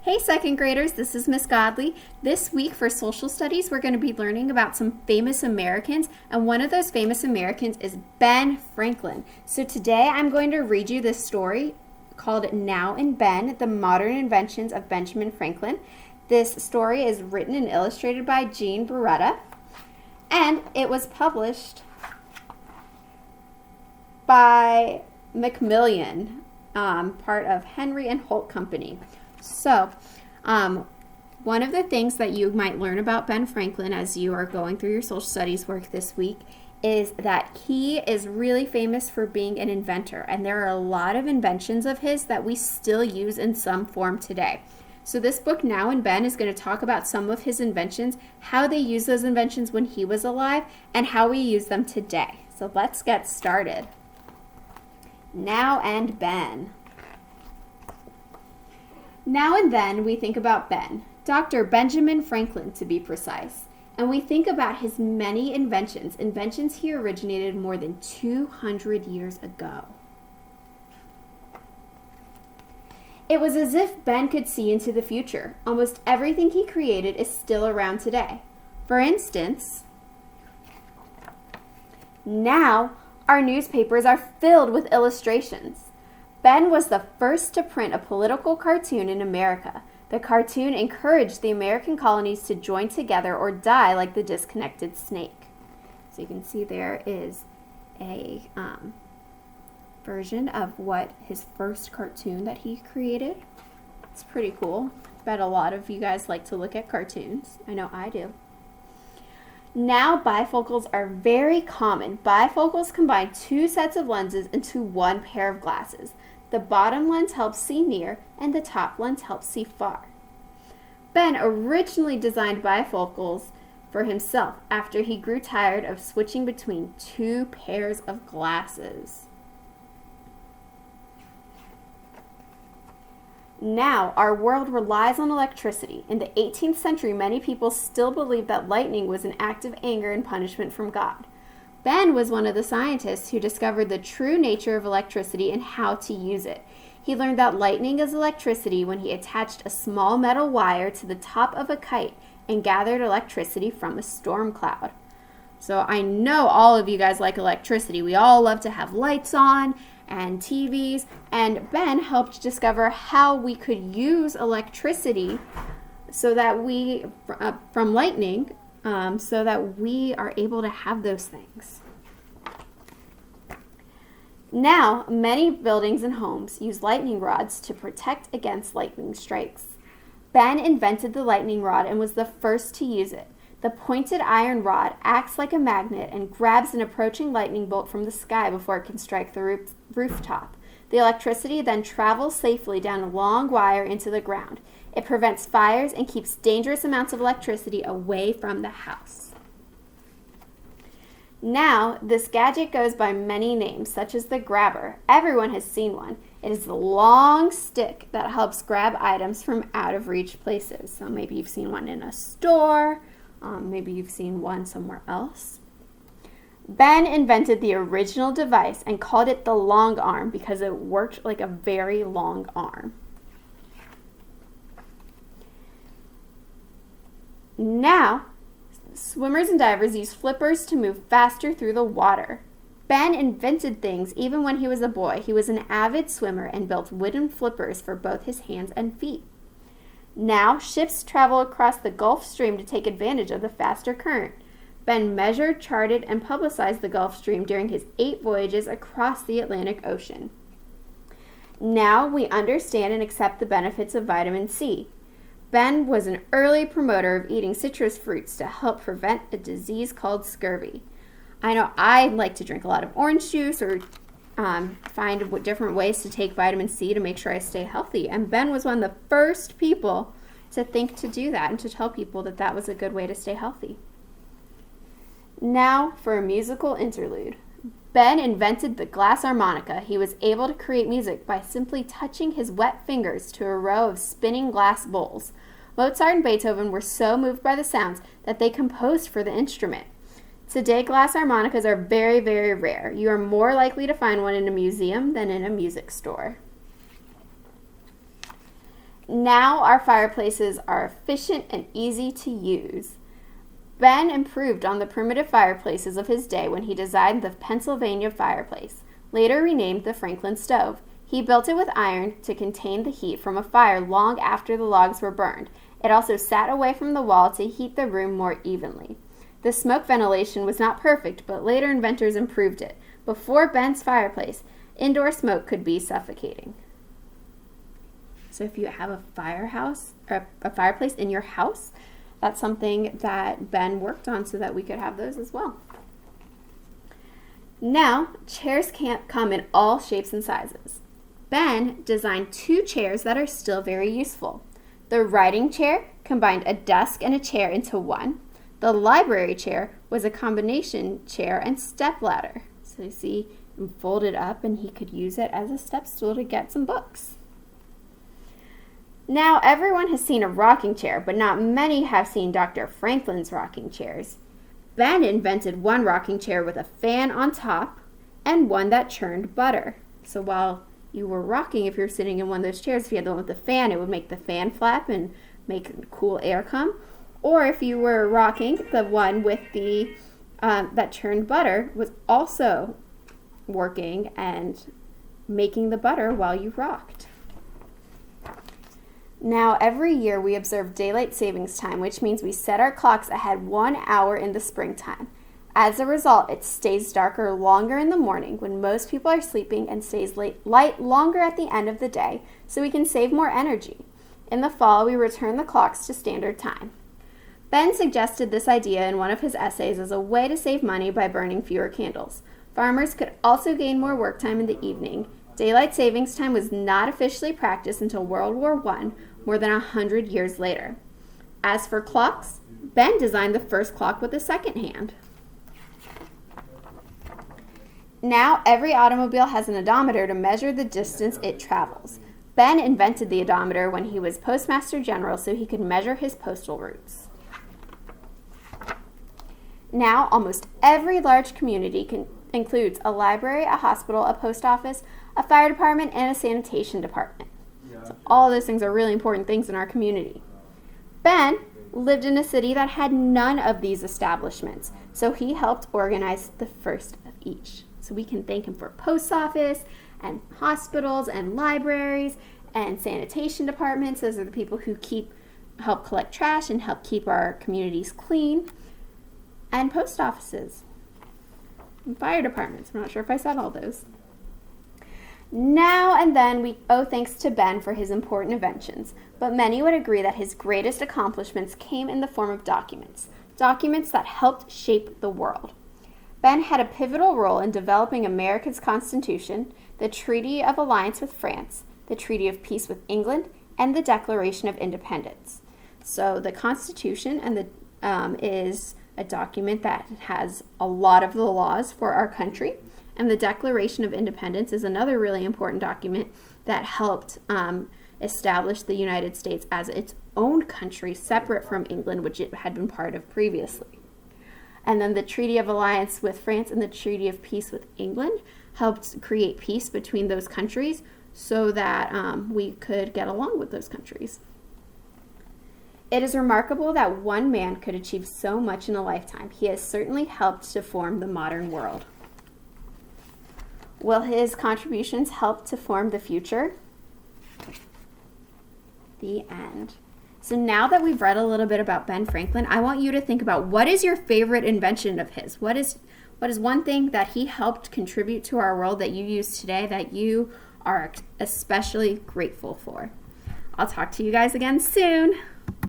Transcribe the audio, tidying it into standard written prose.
Hey second graders, this is Miss Godley. This week for social studies, we're going to be learning about some famous Americans, and one of those famous Americans is Ben Franklin. So today I'm going to read you this story called Now and Ben, the Modern Inventions of Benjamin Franklin. This story is written and illustrated by Jean Beretta, and it was published by Macmillan, part of Henry and Holt Company. So, one of the things that you might learn about Ben Franklin as you are going through your social studies work this week is that he is really famous for being an inventor, and there are a lot of inventions of his that we still use in some form today. So this book, Now and Ben, is going to talk about some of his inventions, how they used those inventions when he was alive, and how we use them today. So let's get started. Now and Ben. Now and then we think about Ben, Dr. Benjamin Franklin to be precise, and we think about his many inventions he originated more than 200 years ago. It was as if Ben could see into the future. Almost everything he created is still around today. For instance, now our newspapers are filled with illustrations. Ben was the first to print a political cartoon in America. The cartoon encouraged the American colonies to join together or die like the disconnected snake. So you can see there is a version of what his first cartoon that he created. It's pretty cool. I bet a lot of you guys like to look at cartoons. I know I do. Now bifocals are very common. Bifocals combine two sets of lenses into one pair of glasses. The bottom lens helps see near, and the top lens helps see far. Ben originally designed bifocals for himself after he grew tired of switching between two pairs of glasses. Now, our world relies on electricity. In the 18th century, many people still believed that lightning was an act of anger and punishment from God. Ben was one of the scientists who discovered the true nature of electricity and how to use it. He learned that lightning is electricity when he attached a small metal wire to the top of a kite and gathered electricity from a storm cloud. So I know all of you guys like electricity. We all love to have lights on and TVs, and Ben helped discover how we could use electricity so that we, from lightning, so that we are able to have those things. Now, many buildings and homes use lightning rods to protect against lightning strikes. Ben invented the lightning rod and was the first to use it. The pointed iron rod acts like a magnet and grabs an approaching lightning bolt from the sky before it can strike the rooftop. The electricity then travels safely down a long wire into the ground. It prevents fires and keeps dangerous amounts of electricity away from the house. Now, this gadget goes by many names, such as the grabber. Everyone has seen one. It is the long stick that helps grab items from out-of-reach places. So maybe you've seen one in a store. Maybe you've seen one somewhere else. Ben invented the original device and called it the long arm because it worked like a very long arm. Now, swimmers and divers use flippers to move faster through the water. Ben invented things even when he was a boy. He was an avid swimmer and built wooden flippers for both his hands and feet. Now, ships travel across the Gulf Stream to take advantage of the faster current. Ben measured, charted, and publicized the Gulf Stream during his 8 voyages across the Atlantic Ocean. Now we understand and accept the benefits of vitamin C. Ben was an early promoter of eating citrus fruits to help prevent a disease called scurvy. I know I like to drink a lot of orange juice or find different ways to take vitamin C to make sure I stay healthy. And Ben was one of the first people to think to do that and to tell people that that was a good way to stay healthy. Now for a musical interlude. Ben invented the glass harmonica. He was able to create music by simply touching his wet fingers to a row of spinning glass bowls. Mozart and Beethoven were so moved by the sounds that they composed for the instrument. Today, glass harmonicas are very, very rare. You are more likely to find one in a museum than in a music store. Now our fireplaces are efficient and easy to use. Ben improved on the primitive fireplaces of his day when he designed the Pennsylvania fireplace, later renamed the Franklin stove. He built it with iron to contain the heat from a fire long after the logs were burned. It also sat away from the wall to heat the room more evenly. The smoke ventilation was not perfect, but later inventors improved it. Before Ben's fireplace, indoor smoke could be suffocating. So if you have a firehouse or a fireplace in your house, that's something that Ben worked on so that we could have those as well. Now, chairs can't come in all shapes and sizes. Ben designed 2 chairs that are still very useful. The writing chair combined a desk and a chair into one. The library chair was a combination chair and stepladder. So you see, and folded up, and he could use it as a step stool to get some books. Now, everyone has seen a rocking chair, but not many have seen Dr. Franklin's rocking chairs. Ben invented one rocking chair with a fan on top and one that churned butter. So while you were rocking, if you're sitting in one of those chairs, if you had the one with the fan, it would make the fan flap and make cool air come. Or if you were rocking, the one with the that churned butter was also working and making the butter while you rocked. Now, every year we observe daylight savings time, which means we set our clocks ahead 1 hour in the springtime. As a result, it stays darker longer in the morning when most people are sleeping and stays light longer at the end of the day, so we can save more energy. In the fall, we return the clocks to standard time. Ben suggested this idea in one of his essays as a way to save money by burning fewer candles. Farmers could also gain more work time in the evening. Daylight savings time was not officially practiced until World War I, more than 100 years later. As for clocks, Ben designed the first clock with a second hand. Now every automobile has an odometer to measure the distance it travels. Ben invented the odometer when he was Postmaster General so he could measure his postal routes. Now almost every large community includes a library, a hospital, a post office, a fire department, and a sanitation department. So all those things are really important things in our community. Ben lived in a city that had none of these establishments, so he helped organize the first of each. So we can thank him for post office and hospitals and libraries and sanitation departments. Those are the people who help collect trash and help keep our communities clean. And post offices and fire departments. I'm not sure if I said all those. Now and then we owe thanks to Ben for his important inventions, but many would agree that his greatest accomplishments came in the form of documents that helped shape the world. Ben had a pivotal role in developing America's Constitution, the Treaty of Alliance with France, the Treaty of Peace with England, and the Declaration of Independence. So the Constitution is a document that has a lot of the laws for our country. And the Declaration of Independence is another really important document that helped establish the United States as its own country, separate from England, which it had been part of previously. And then the Treaty of Alliance with France and the Treaty of Peace with England helped create peace between those countries so that we could get along with those countries. It is remarkable that one man could achieve so much in a lifetime. He has certainly helped to form the modern world. Will his contributions help to form the future? The end. So now that we've read a little bit about Ben Franklin, I want you to think about what is your favorite invention of his? What is one thing that he helped contribute to our world that you use today that you are especially grateful for? I'll talk to you guys again soon.